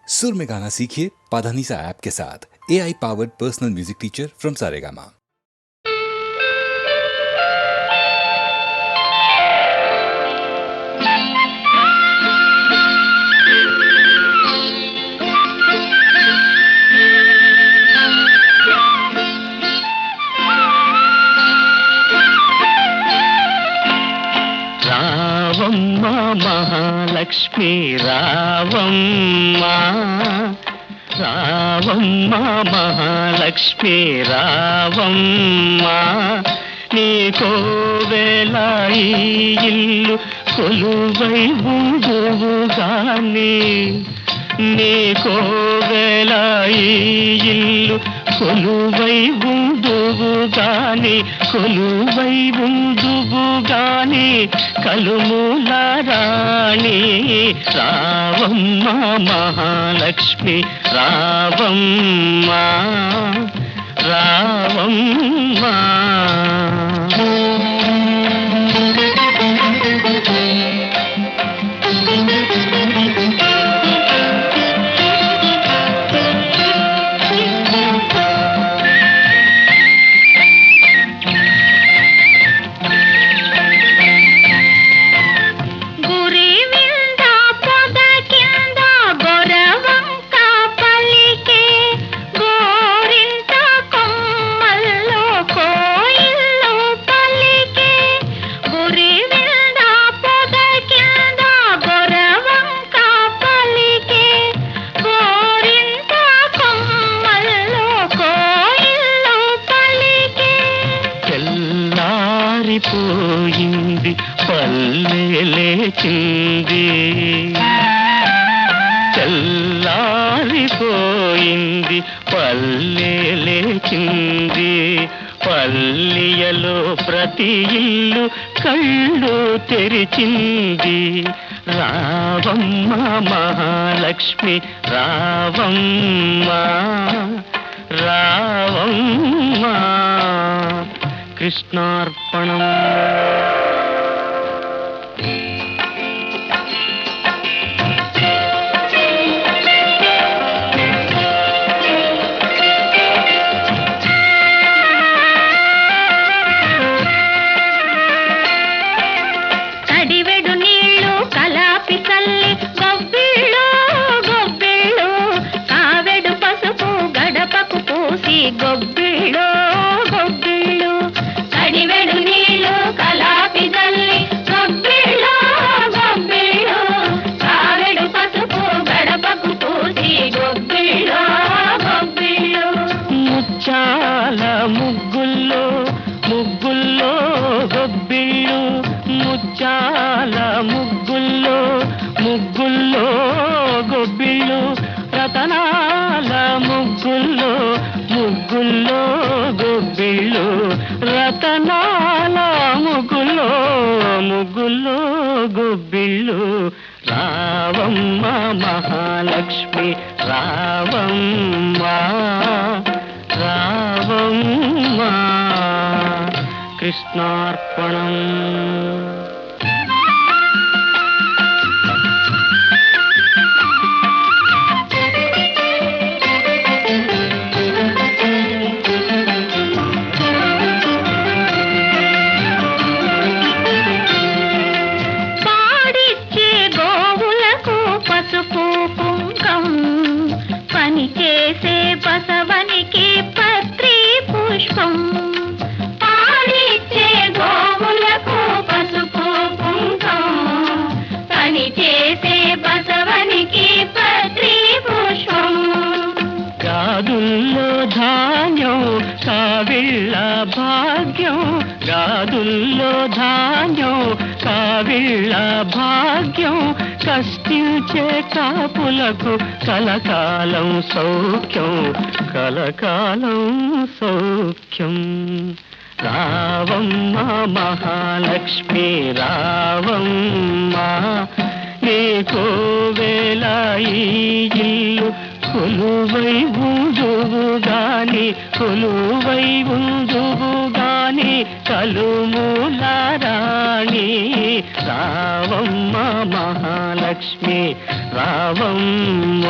सुर में गाना सीखिए पाधानीसा ऐप के साथ। AI powered personal music teacher from Saregama. రావమ్మ మహాలక్ష్మి రావమ్మ, రావమ్మ మహాలక్ష్మి రావమ్మ, నీకోవేళ ఈ ఇల్లు కొలువై ఉందువుగాని, నీకోవేళ ఈ ఇల్లు కొలువై ఉందువుగాని, కొలువై ఉందువుగాని కలుమూల రాణి రావమ్మ మహాలక్ష్మి రావమ్మ, రావమ్మ. పోయింది పల్లె లేచింది, చల్లారిపోయింది పల్లె లేచింది, పల్లెయలో ప్రతి ఇల్లు కళ్ళు తెరిచింది. రావమ్మ మహాలక్ష్మి రావమ్మ, రావమ్మ. కృష్ణార్పణం. కడివెడు నీళ్ళు కలాపి చల్లి గొబ్బిళ్ళు గొబ్బిళ్ళు, కావెడు పసుపు గడపకు పూసి గొబ్బిళ్ళు గొబ్బిళ్ళు, కడివెడు నీళ్ళు కలాపి చల్లి గొబ్బిళ్ళు గొబ్బిళ్ళు, కావెడు పసుపు గడపకు పూసి గొబ్బిళ్ళు గొబ్బిళ్ళు. ముచ్చాల ముగ్గుల్లో ముగ్గుల్లో గొబ్బిళ్ళు, ముచ్చాల ముగ్గుల్లో ముగ్గుల్లో గొబ్బిళ్ళు, రతనాల ముగ్గుల్లో ముగ్గుల్లో గొబ్బిళ్ళు, రతనాల ముగ్గుల్లో ముగ్గుల్లో గొబ్బిళ్ళు. రావమ్మ మహాలక్ష్మి రావమ్మ, రావమ్మ. కృష్ణార్పణం. పాడిచ్చే గోవులకు పసుపు కుంకం, పని చేసే బసవనికి పత్రి పుష్పం, పాడిచ్చే గోవులకు పసుపు కుంకం, పని చేసే బసవనికి పత్రి పుష్పం. గాదుల్లో ధాన్యం కావిళ్ళ భాగ్యం, గాదుల్లో ధాన్యం కావిళ్ళ భాగ్యం, కష్టించే కాపులకు కలకాలం సౌఖ్యం, కలకాలం సౌఖ్యం. రావమ్మ మహాలక్ష్మి రావమ్మ, నీకోవేళ ఈ ఇల్లు కొలువై ఉందువుగాని, కొలువై ఉందువుగాని కలుమూల రాణి రావమ్మ మహాలక్ష్మి రావమ్మ.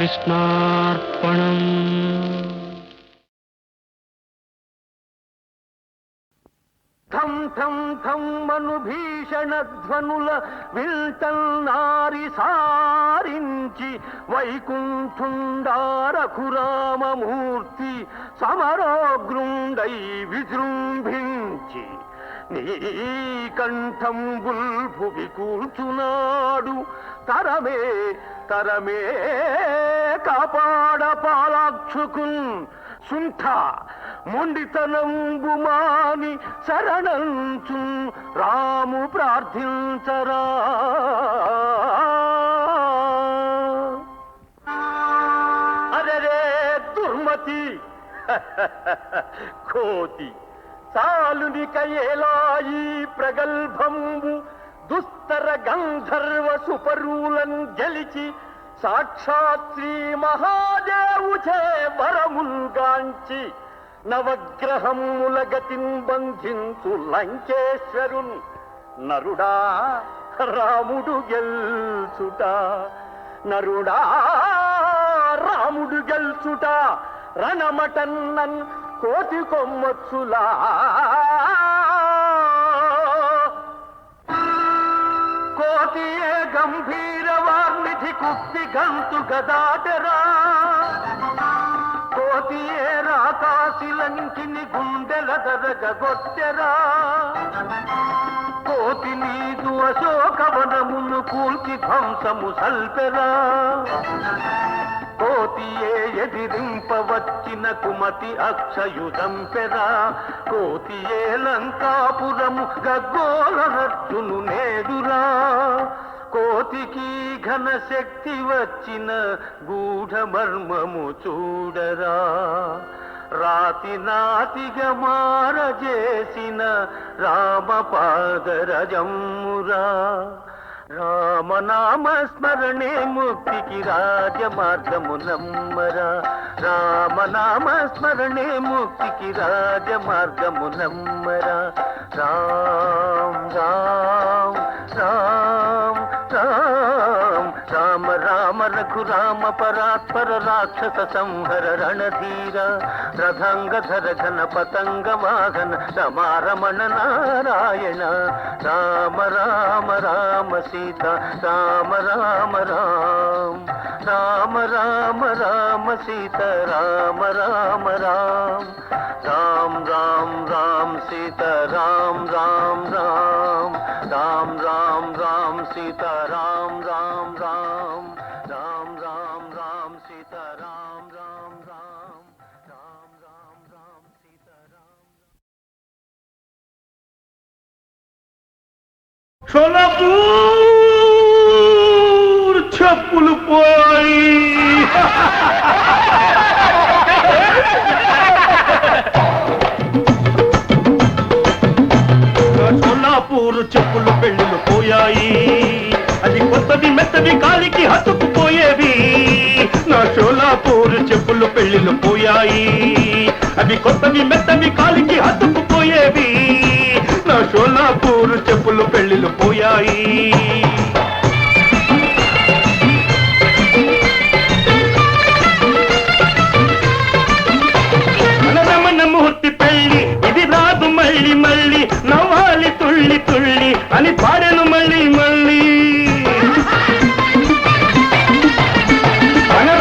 కృష్ణార్పణం. థం థం థం మను భీషణ ధ్వనుల విల్టల్నారి సారించి వైకుంఠుండారఘురామమూర్తి సమరోగ్రుండై విజృంభించి నీ కంఠంబుల్ భువి కూల్చునాడు. తరమే తరమే కాపాడ పాలాక్షుకున్ సుంఠ మొండితనంబు మాని శరణంచు రాము ప్రార్థించరా. అరెరే దుర్మతి కోతి చాలునిక ఏలాయి ప్రగల్భంబు దుస్తర గంధర్వ సుపరులను గెలిచి సాక్షాత్ శ్రీ మహాదేవుచే వరముల్గాంచి నవగ్రహముల గతిన్ బంధించు లంకేశ్వరున్ నరుడా రాముడు గెల్చుట. నరుడా రాముడు గెల్చుట రణమటన్నన్ కోటి కొమ్మచ్చులా. కోటియే గంభీర వార్నిధి కుక్తి గంతు గదాటరా. కోటియే రాకాశిలంకిని గుండెల దరగొట్టెరా. కోటి నీదు అశోకవనమును కూల్చి ధ్వంసము సల్పెరా. కోతియే ఎదిరింపవచ్చిన కుమతి అక్షయుదంపెరా. కోతియే లంకాపురము గగ్గోలనట్టును నేదురా. కోతికి ఘన శక్తి వచ్చిన గూఢ మర్మము చూడరా. రాతి నాతిగా మారజేసిన రామపాదరజమ్మురా. రామనామ స్మరణే ముక్తికి రాజమార్గము నమ్మరా. రామనామ స్మరణే ముక్తికి రాజమార్గము నమ్మరా. రామ్ రామ్ రామ్ రామ్ రామ రామ రఘురామ పరాత్పర రాక్షస సంహర రణధీర. రథంగధర ఘన పతంగ వాహన రమారమణ నారాయణ. రామ రామ రామ సీత రామ రామ రామ. రామ రామ రామ సీత రామ రామ రామ. రామ్ రామ్ రామ్ సీత రామ్ రామ్ రామ్. రామ్ రామ్ రామ్ సీత రామ్ రామ్ రామ్. రామ్ రామ్ రామ్ సీత రామ్ రామ్ రామ్. రామ్ రామ్ రామ్ సీత రామ్. సోలాపూర్ చెప్పులు పోయి సోలాపూర్ చెప్పులు పెళ్ళిళ్ళు పోయాయి. అది కొత్తది మెత్తది కాలికి హత్తుకుపోయేవి. నా సోలాపూర్ చెప్పులు పెళ్ళిళ్ళు పోయాయి. అవి కొత్తవి మెత్తవి కాలికి హత్తుకుపోయేవి. నా సోలాపూర్ చెప్పులు పెళ్ళిళ్ళు పోయాయి. రమణమూర్తి పెళ్ళి ఇది రాదు మళ్ళీ మళ్ళీ. నవ్వాలి తుళ్ళి తుళ్ళి అని పాడెను మళ్ళీ మళ్ళీ.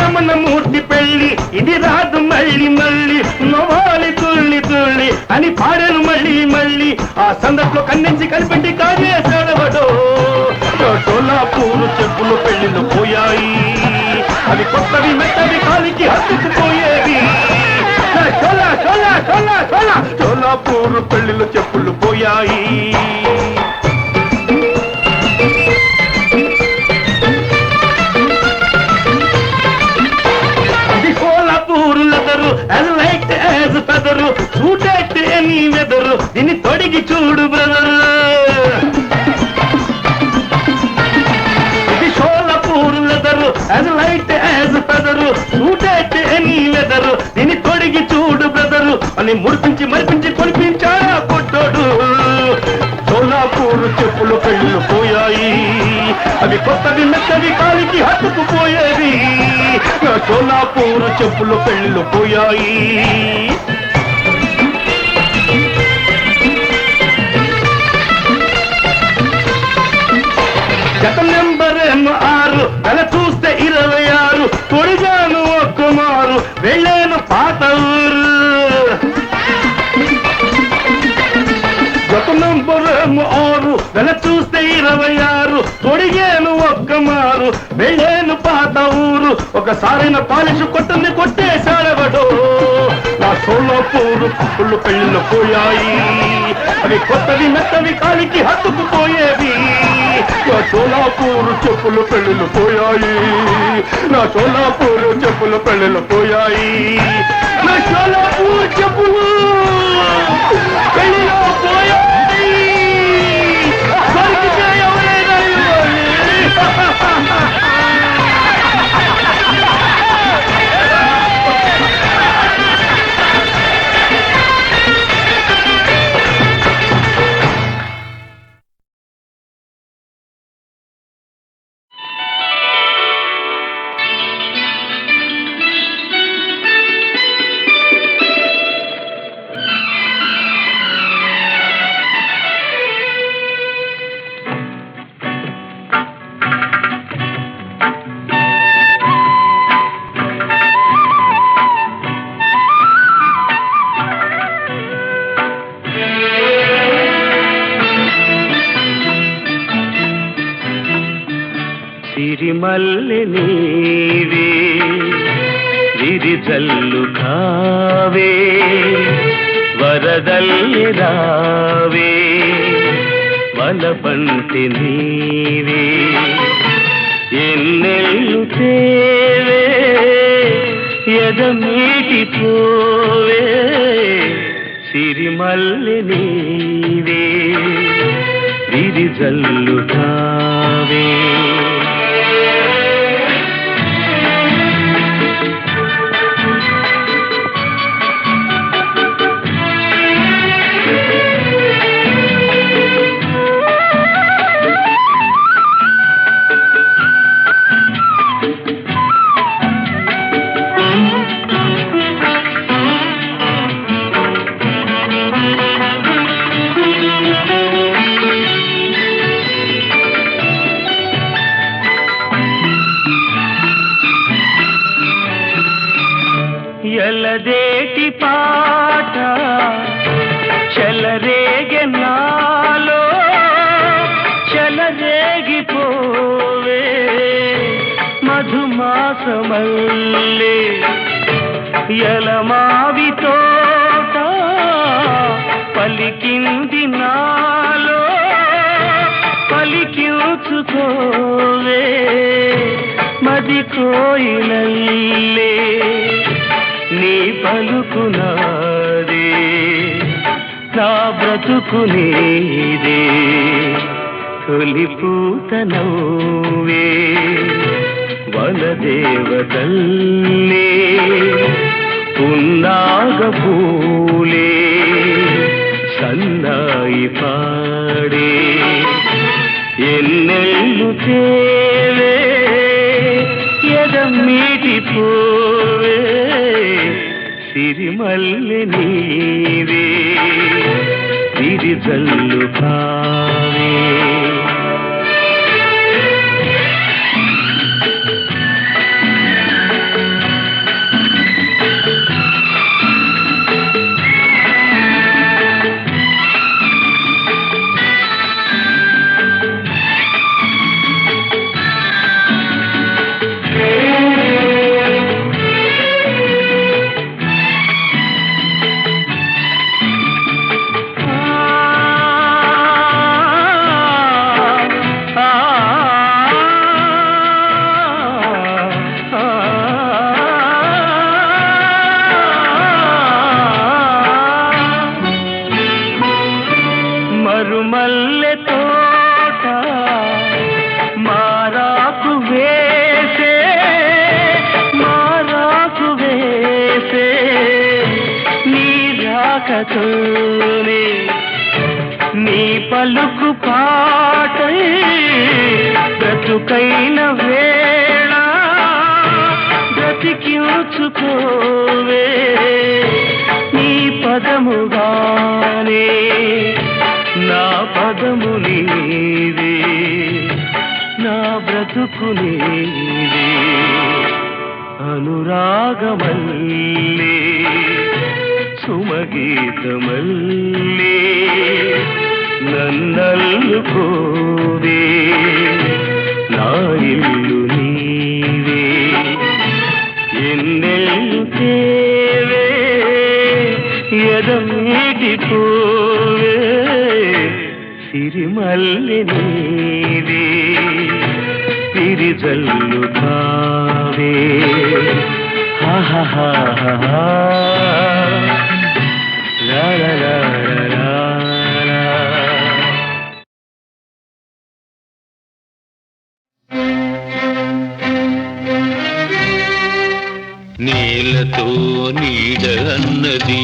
రమణమూర్తి పెళ్ళి ఇది రాదు మళ్ళీ మళ్ళీ. నవ్వాలి తుళ్ళి తుళ్ళి అని పాడెను మళ్ళీ మళ్ళీ. ఆ సందర్భంలో కన్నెంచి కనిపెట్టి కాజేసాడవడో. సోలాపూర్ చెప్పులు పెళ్ళిళ్ళు పోయాయి. అవి కొత్తవి మెత్తవి కాలికి హత్తుకుపోయేవి. సోలాపూర్ పెళ్ళిళ్ళు చెప్పులు పోయాయి. ఇది Solapur leather as light as feather. Suited any weather దీన్ని తొడిగి చూడు బ్రదరు. ఇది Solapur leather as light as feather. Suited any weather దీన్ని తొడిగి చూడు బ్రదరు అని ముడిపించి మరిపించి కొనిపించాడా కొట్టాడు. సోలాపూర్ చెప్పులు పెళ్ళిళ్ళు పోయాయి. అవి కొత్తవి మెత్తవి కాలికి హత్తుకుపోయేవి నా సోలాపూరు చెప్పులు పెళ్ళిళ్ళు పోయాయి జత నెంబర్ 6 వెల చూస్తే 26 తొడిగాను ఒక్కమారు వెళ్ళాను పాత ఊరు జత నెంబర్ 6 వెల చూస్తే 26 తొడిగాను ఒక్కమారు వెళ్ళాను పాత ఊరు ఒకసారైన పాలిష్ కొట్టని కొట్టేశాడవడు నా సోలాపూరు పుల్లు పెళ్ళిళ్ళు పోయాయి అవి కొత్తవి మెత్తవి కాలికి హత్తుకుపోయేవి నా సోలాపూరు చెప్పులు పెళ్ళిళ్ళు పోయాయి నా సోలాపూరు చెప్పులు పెళ్ళిళ్ళు పోయాయి నా సోలాపూరు చెప్పులు పెళ్ళిలో పోయాయి దొరికితే ఎవరైనా ఇవ్వాలి. సిరిమల్లె నీవే విరిజల్లు కావే వరదల్లి రావే వలపంటి నీవే ఎన్నెల్లు తేవే ఎదమీటి పోవే సిరిమల్లె నీవే విరిజల్లు కావే ఎలదేటి పాట చెలరేగె నాలో చెలరేగిపోవే మధుమాసమల్లే ఎలమావి తోట పలికింది నాలో పలికించుకోవే మది కోయిలల్లే నీ పలుకునాదే నా బ్రతుకు నీదే తొలి పూత నవ్వే వనదేవతల్లే పున్నాగ పూలే సన్నాయి పాడే ఎన్నెల్లు తేవే ఎదమీటి పోవే సిరిమల్లె నీవే విరిజల్లు కావే మరుమల్లె తోట మారాకు వేసే నీ రాకతోనే నీ పలుకు పాటై బ్రతుకైన వేళ బ్రతికించుకోవే నీ పదముగానే నా పదము నీవే నా బ్రతుకు నీవే అనురాగమల్లే సుమగీతమల్లే నన్నల్లుకోవే నా ఇల్లు నీవే ఎన్నెల్లు తేవే ఎదమీటిపోవే సిరిమల్లి నీవే పిరిజల్లు కావే ఆహాహా లా లా లా లా లా. నీలతో నీడ అన్నది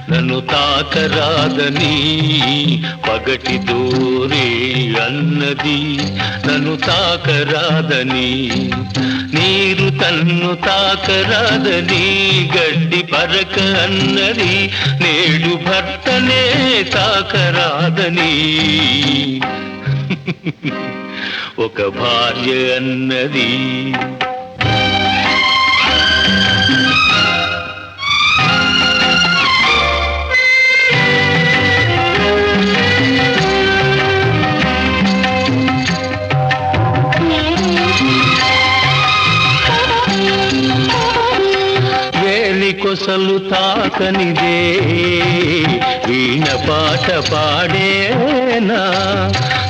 నన్ను తాకరాదని పగటి దూరే అన్నది నన్ను తాకరాదని నీరు తన్ను తాకరాదని గడ్డి పరక అన్నది నేడు భర్తనే తాకరాదని ఒక భార్య అన్నది కొసలు తాకనిదే వీణ పాట పాడేనా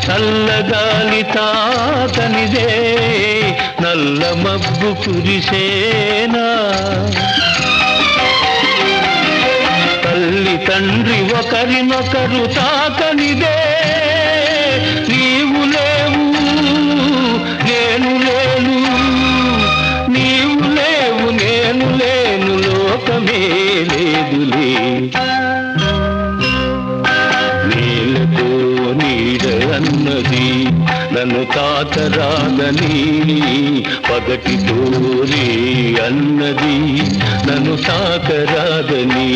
చల్లగాలి తాకనిదే నల్ల మబ్బు కురిసేనా తల్లి తండ్రి ఒకరినొకరు తాకనిదే నీవు లేవు నేను లేను నీవు లేవు నేను లేను లోకమే లేదులే నీలతో నీడ అన్నది నన్ను తాకరాదని పగటి తోరే అన్నది నన్ను తాకరాదని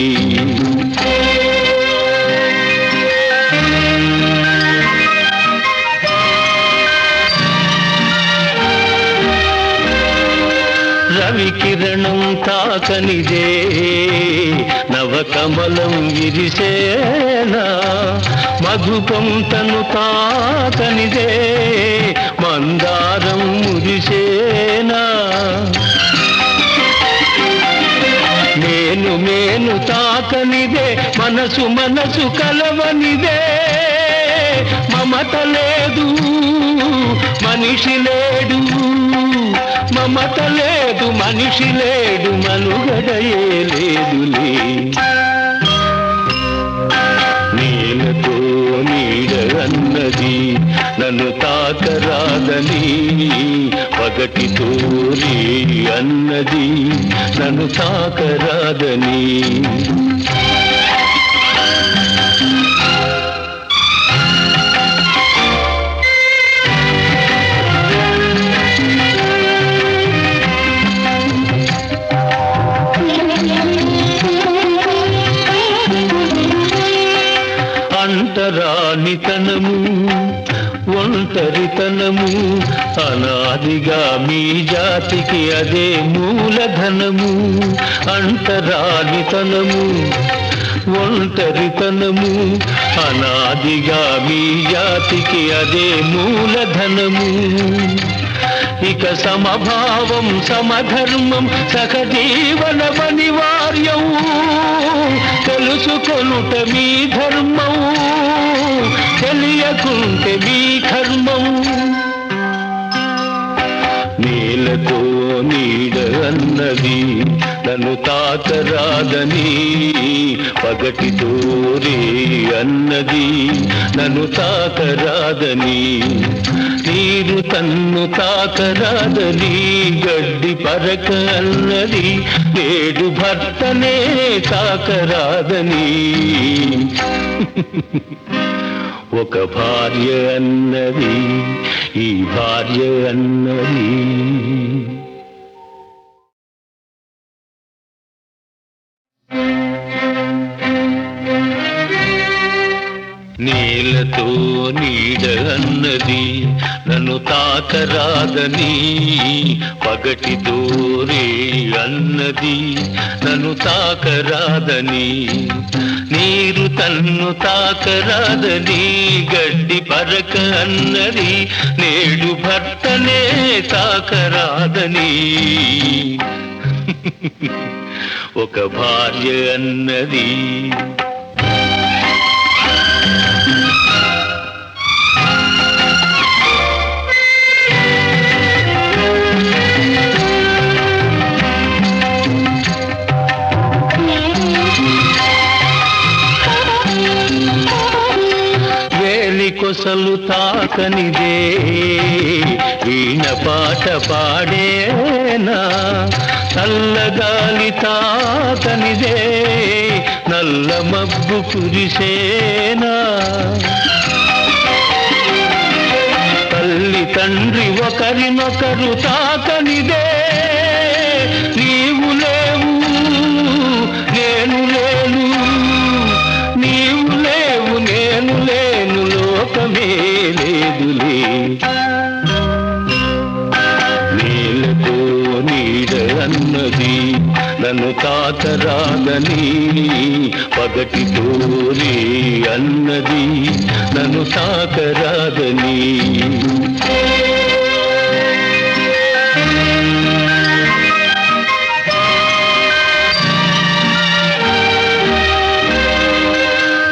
రవికిరణం తాకనిదే నవకమలం విరిసేనా మధుపంతను తాకనిదే మందారం మురిసేనా మేను మేను తాకనిదే మనసు మనసు కలవనిదే మమత లేదు మనిషి లేడు మమత లేదు మనిషి లేడు మనుగడయే లేదులే నీలతో నీడ అన్నది నన్ను తాకరాదని పగటి తోరే అన్నది నన్ను తాకరాదని అంటరానితనము ఒంటరితనము అనాదిగా మీ జాతికి అదే మూలధనము అంటరానితనము ఒంటరితనము అనాదిగా మీ జాతికి అదే మూలధనము ఇక సమభావం సమధర్మం సహజీవన అనివార్యం తెలుసుకొనుట మీ ధర్మం తెలియకుంటే మీ కర్మం నీలతో నీడ అన్నది నన్ను తాకరాదని పగటి తోరే అన్నది నన్ను తాకరాదని నీరు తన్ను తాకరాదని గడ్డి పరక అన్నది నేడు భర్తనే తాకరాదని ఒక భార్య అన్నది ఈ భార్య అన్నది నీలతో నీడ అన్నది నన్ను తాకరాదని పగటితో రే అన్నది నన్ను తాకరాదని నీరు తన్ను తాకరాదని గడ్డి పరక అన్నది నేడు భర్తనే తాకరాదని ఒక భార్య అన్నది కొసలు తాకనిదే వీణ పాట పాడేనా చల్లగాలి తాకనిదే నల్ల మబ్బు కురిసేనా తల్లి తండ్రి ఒకరినొకరు తాకనిదే నీవు లేవు నేను లేను నీవు లేవు నేను లేను లోకమే లేదులే నీలతో నీడ అన్నది నన్ను తాకరాదని పగటితో రే అన్నది నన్ను తాకరాదని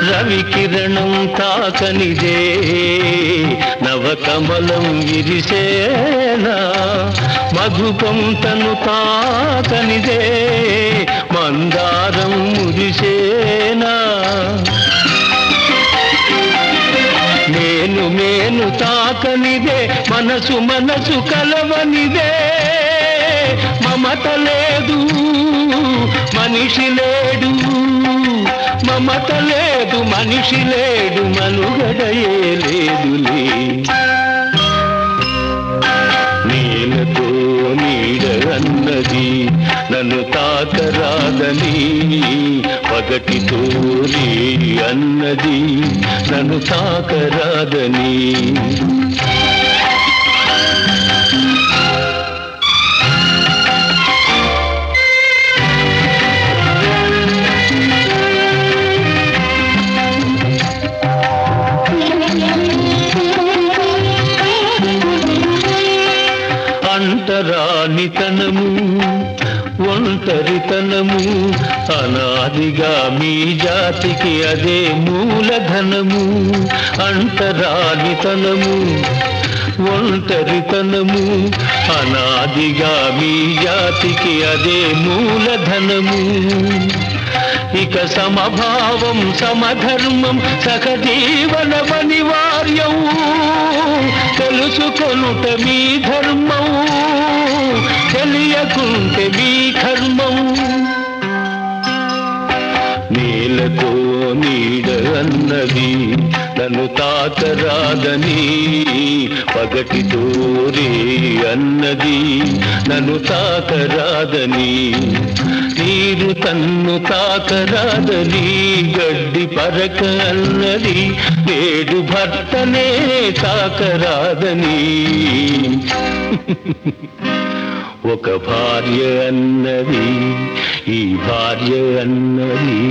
రవి కిరణం తాకనిదే నవకమలం విరిసేనా మధుపంతను తాకనిదే మందారం మురిసేనా నేను మేను తాకనిదే మనసు మనసు కలవనిదే మమత లేదు మనిషి లేడు మమత లేదు మనిషి లేడు మనుగడయే లేదులే నీలతో నీడ అన్నది నన్ను తాకరాదని పగటితో రే అన్నది నన్ను తాకరాదని అంటరానితనము ఒంటరితనము అనాదిగా మీ జాతికి అదే మూలధనము అంటరానితనము ఒంటరితనము అనాదిగా మీ జాతికి అదే మూలధనము ఇక సమభావం సమధర్మం సహజీవన అనివార్యం తెలుసుకొనుట మీ ధర్మం తెలియకుంటే మీ కర్మం నీలతో నీడ అన్నది నన్ను తాకరాదని పగటితో రే అన్నది నన్ను తాకరాదని నీరు తన్ను తాకరాదని గడ్డి పరక అన్నది నేడు భర్తనే తాకరాదని ఒక భార్య అన్నది ఈ భార్య అన్నది